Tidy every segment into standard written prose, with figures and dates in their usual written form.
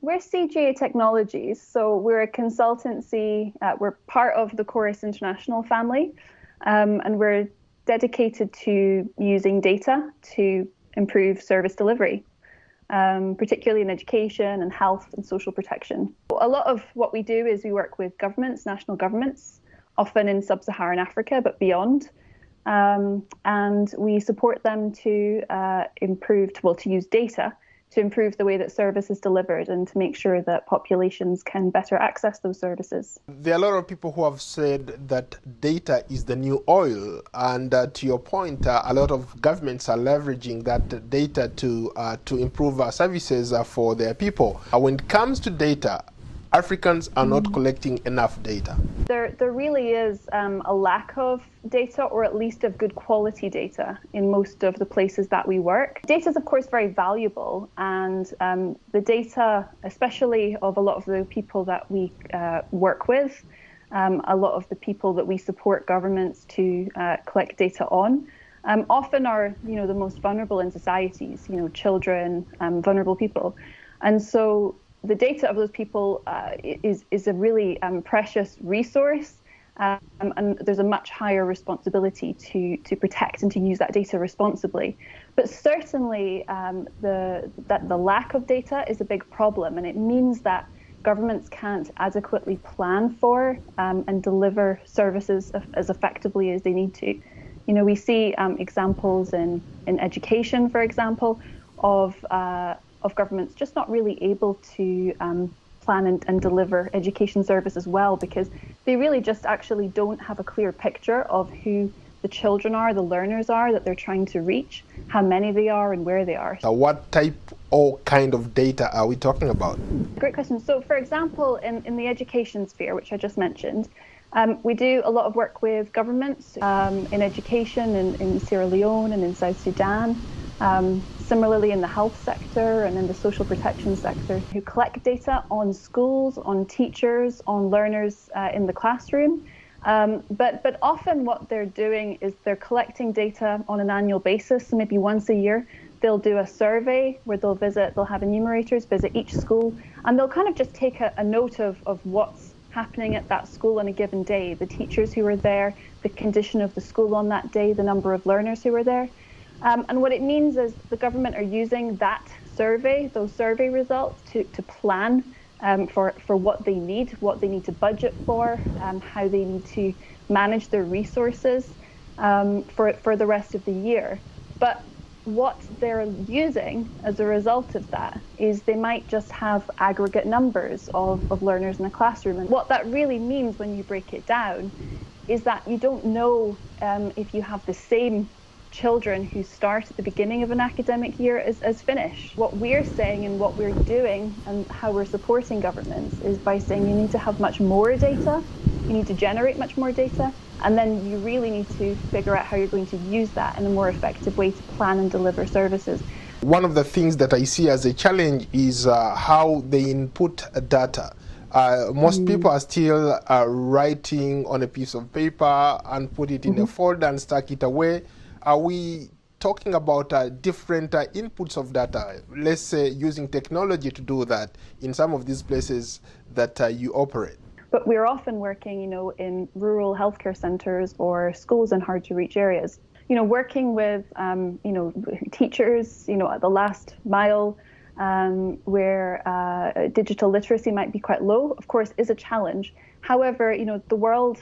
We're CGA Technologies, so we're a consultancy. We're part of the Corus International family, and we're dedicated to using data to improve service delivery, particularly in education and health and social protection. A lot of what we do is we work with governments, national governments, often in sub-Saharan Africa, but beyond. And we support them to to use data to improve the way that service is delivered and to make sure that populations can better access those services. There are a lot of people who have said that data is the new oil, and to your point, a lot of governments are leveraging that data to improve services for their people. When it comes to data, Africans are not collecting enough data. There really is a lack of data, or at least of good quality data, in most of the places that we work. Data is, of course, very valuable, and the data, especially of a lot of the people that we work with, a lot of the people that we support governments to collect data on, often are, the most vulnerable in societies, children, vulnerable people. And so the data of those people is a really precious resource, and there's a much higher responsibility to protect and to use that data responsibly. But certainly the lack of data is a big problem, and it means that governments can't adequately plan for and deliver services as effectively as they need to. We see examples in education, for example, of governments just not really able to plan and deliver education services well, because they really just actually don't have a clear picture of who the children are, the learners are that they're trying to reach, how many they are and where they are. What type or kind of data are we talking about? Great question. So for example, in the education sphere, which I just mentioned, we do a lot of work with governments in education in Sierra Leone and in South Sudan. Similarly in the health sector and in the social protection sector, who collect data on schools, on teachers, on learners in the classroom. But often what they're doing is they're collecting data on an annual basis. So maybe once a year, they'll do a survey where they'll have enumerators visit each school, and they'll kind of just take a note of what's happening at that school on a given day, the teachers who were there, the condition of the school on that day, the number of learners who were there. And what it means is the government are using that survey, those survey results, to plan for what they need to budget for, how they need to manage their resources for the rest of the year. But what they're using as a result of that is they might just have aggregate numbers of learners in a classroom. And what that really means when you break it down is that you don't know if you have the same children who start at the beginning of an academic year as finish. What we're saying and what we're doing and how we're supporting governments is by saying you need to have much more data, you need to generate much more data, and then you really need to figure out how you're going to use that in a more effective way to plan and deliver services. One of the things that I see as a challenge is how they input data. Most people are still writing on a piece of paper and put it in a folder and stack it away. Are we talking about different inputs of data, let's say using technology to do that in some of these places that you operate? But we're often working, in rural healthcare centres or schools in hard-to-reach areas. Working with, teachers, at the last mile, where digital literacy might be quite low, of course, is a challenge. However, the world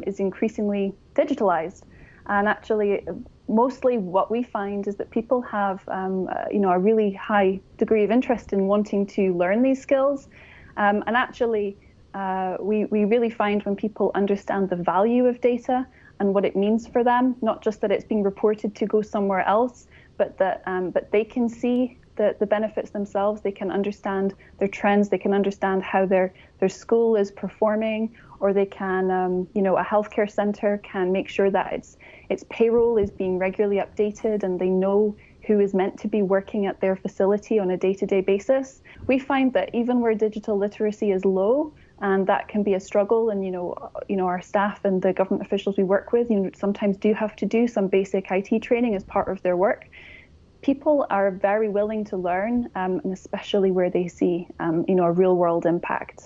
is increasingly digitalized, and actually, mostly what we find is that people have, a really high degree of interest in wanting to learn these skills. And actually, we really find when people understand the value of data and what it means for them, not just that it's being reported to go somewhere else, but that they can see the benefits themselves. They can understand their trends. They can understand how their school is performing, or they can, a healthcare centre can make sure that its payroll is being regularly updated, and they know who is meant to be working at their facility on a day-to-day basis. We find that even where digital literacy is low, and that can be a struggle, and our staff and the government officials we work with, sometimes do have to do some basic IT training as part of their work. people are very willing to learn, and especially where they see, a real world impact.